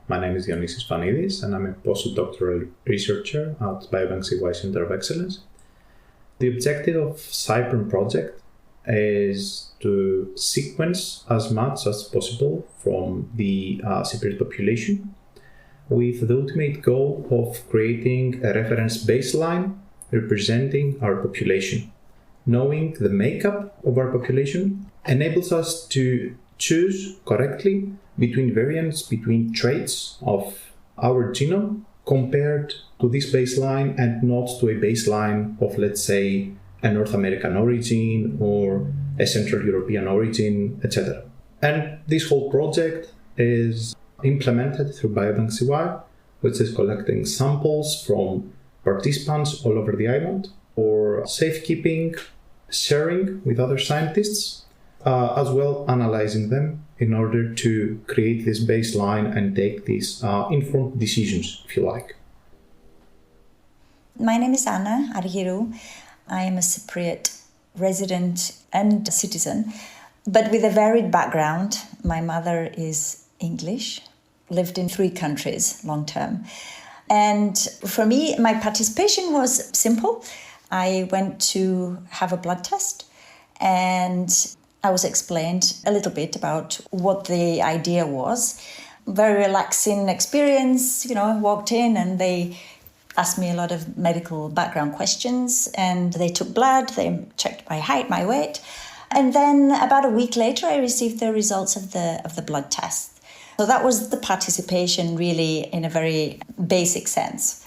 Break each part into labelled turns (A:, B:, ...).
A: My name is Dionysis Fanidis, and I'm a postdoctoral researcher at Biobank.cy Center of Excellence. The objective of CYPROME project is to sequence as much as possible from the Cypriot population, with the ultimate goal of creating a reference baseline representing our population. Knowing the makeup of our population enables us to choose correctly between variants, between traits of our genome compared to this baseline and not to a baseline of, let's say, a North American origin or a Central European origin, etc. And this whole project is implemented through Biobank.cy, which is collecting samples from participants all over the island for safekeeping, sharing with other scientists, as well analyzing them in order to create this baseline and take these informed decisions, if you like.
B: My name is Anna Argyrou. I am a Cypriot resident and citizen, but with a varied background. My mother is English, lived in 3 countries long term. And for me, my participation was simple. I went to have a blood test and I was explained a little bit about what the idea was. Very relaxing experience, I walked in and they asked me a lot of medical background questions and they took blood, they checked my height, my weight. And then about a week later, I received the results of the blood test. So that was the participation really in a very basic sense.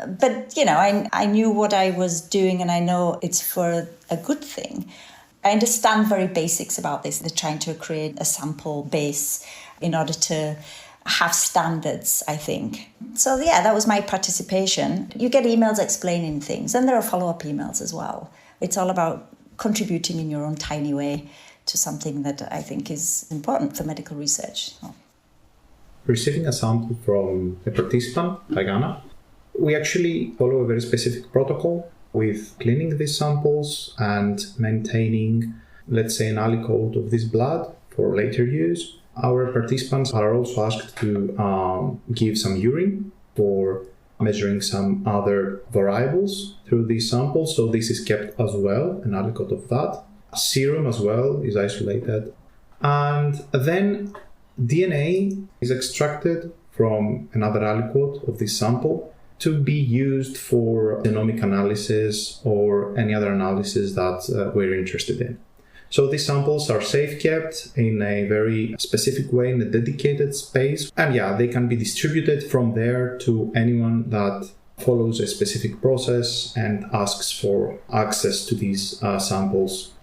B: But, I knew what I was doing and I know it's for a good thing. I understand very basics about this. They're trying to create a sample base in order to have standards, I think. So, that was my participation. You get emails explaining things and there are follow-up emails as well. It's all about contributing in your own tiny way to something that I think is important for medical research. So.
A: Receiving a sample from a participant, like Anna, we actually follow a very specific protocol with cleaning these samples and maintaining, let's say, an aliquot of this blood for later use. Our participants are also asked to give some urine for measuring some other variables through these samples. So this is kept as well, an aliquot of that. Serum as well is isolated. And then DNA is extracted from another aliquot of this sample to be used for genomic analysis or any other analysis that we're interested in. So these samples are safe kept in a very specific way in a dedicated space. And they can be distributed from there to anyone that follows a specific process and asks for access to these samples.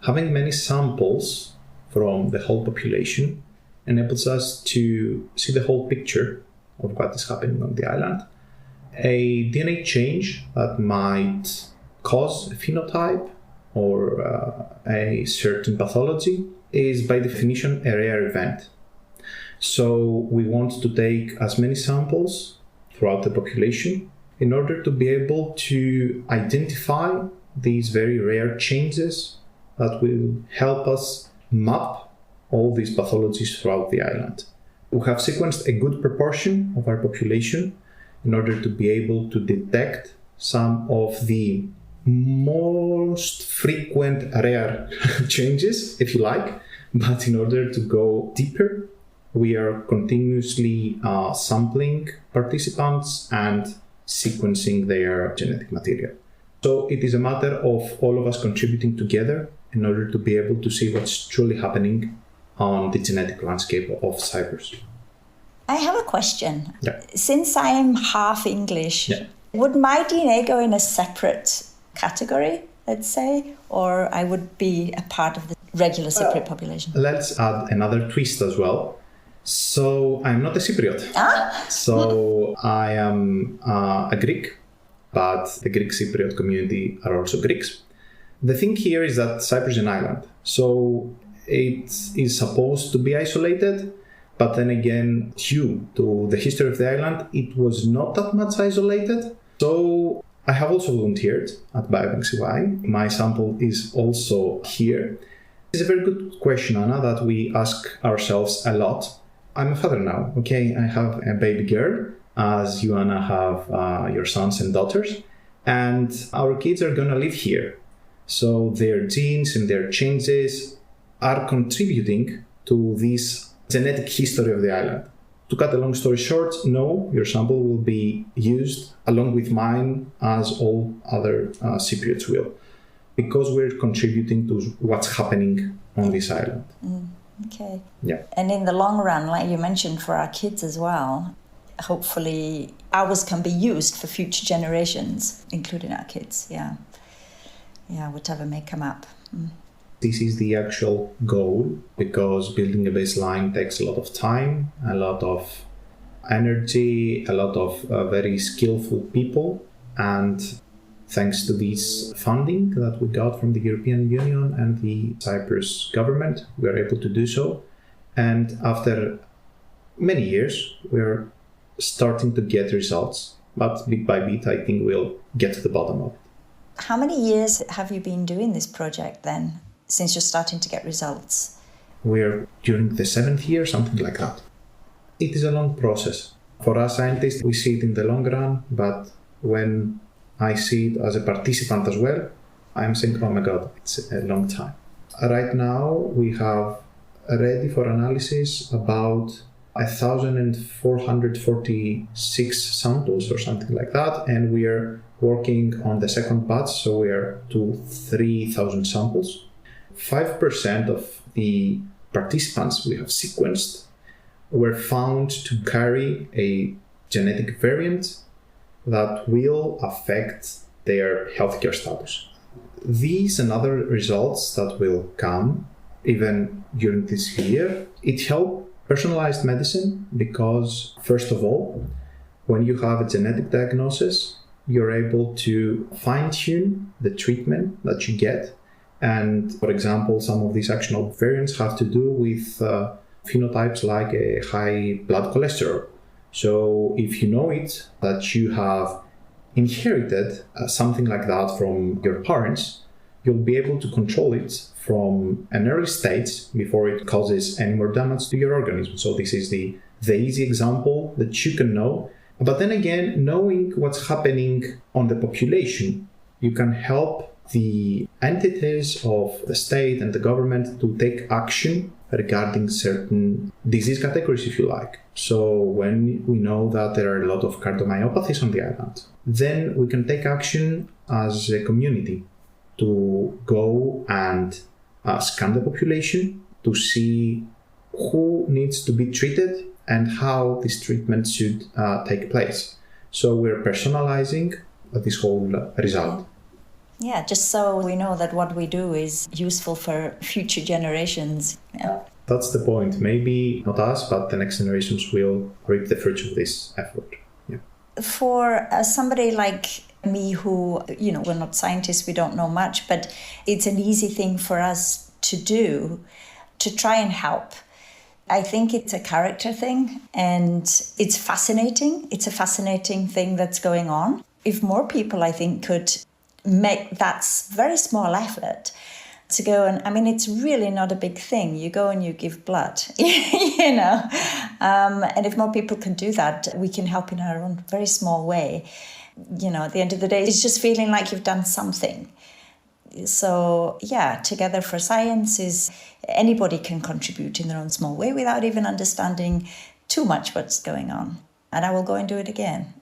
A: Having many samples from the whole population enables us to see the whole picture of what is happening on the island. A DNA change that might cause a phenotype or a certain pathology is by definition a rare event. So we want to take as many samples throughout the population in order to be able to identify these very rare changes that will help us map all these pathologies throughout the island. We have sequenced a good proportion of our population in order to be able to detect some of the most frequent rare changes, if you like. But in order to go deeper, we are continuously sampling participants and sequencing their genetic material. So it is a matter of all of us contributing together in order to be able to see what's truly happening on the genetic landscape of Cyprus.
B: I have a question.
A: Yeah.
B: Since I'm half English, would my DNA go in a separate category, let's say, or I would be a part of the regular Cypriot population?
A: Let's add another twist as well. So I'm not a Cypriot. So I am a Greek, but the Greek Cypriot community are also Greeks. The thing here is that Cyprus is an island. So it is supposed to be isolated, but then again, due to the history of the island, it was not that much isolated. So I have also volunteered at Biobank.cy. My sample is also here. It's a very good question, Anna, that we ask ourselves a lot. I'm a father now, okay? I have a baby girl, as you, Anna, have your sons and daughters, and our kids are going to live here. So their genes and their changes are contributing to this genetic history of the island. To cut a long story short, no, your sample will be used along with mine, as all other Cypriots will, because we're contributing to what's happening on this island.
B: Okay.
A: Yeah.
B: And in the long run, like you mentioned, for our kids as well, hopefully ours can be used for future generations, including our kids. Yeah, whatever may come up.
A: This is the actual goal, because building a baseline takes a lot of time, a lot of energy, a lot of very skillful people. And thanks to this funding that we got from the European Union and the Cyprus government, we are able to do so. And after many years, we're starting to get results. But bit by bit, I think we'll get to the bottom of it.
B: How many years have you been doing this project then, since you're starting to get results?
A: We're during the 7th year, something like that. It is a long process. For us scientists, we see it in the long run, but when I see it as a participant as well, I'm saying, oh my God, it's a long time. Right now, we have ready for analysis about 1,446 samples or something like that, and we are working on the second batch, so we are to 3,000 samples. 5% of the participants we have sequenced were found to carry a genetic variant that will affect their healthcare status. These and other results that will come even during this year, it helps personalized medicine because, first of all, when you have a genetic diagnosis, you're able to fine-tune the treatment that you get. And for example, some of these actionable variants have to do with phenotypes like a high blood cholesterol. So if you know it, that you have inherited something like that from your parents, you'll be able to control it from an early stage before it causes any more damage to your organism. So this is the easy example that you can know. But then again, knowing what's happening on the population, you can help the entities of the state and the government to take action regarding certain disease categories, if you like. So when we know that there are a lot of cardiomyopathies on the island, then we can take action as a community to go and scan the population to see who needs to be treated and how this treatment should take place. So we're personalizing this whole result.
B: Yeah, just so we know that what we do is useful for future generations. Yeah.
A: That's the point. Maybe not us, but the next generations will reap the fruits of this effort. Yeah.
B: For somebody like me who, we're not scientists, we don't know much, but it's an easy thing for us to do, to try and help. I think it's a character thing and it's fascinating. It's a fascinating thing that's going on. If more people, I think, could make that very small effort to go and, it's really not a big thing. You go and you give blood, and if more people can do that, we can help in our own very small way. At the end of the day, it's just feeling like you've done something. So yeah, Together for Science is anybody can contribute in their own small way without even understanding too much what's going on. And I will go and do it again.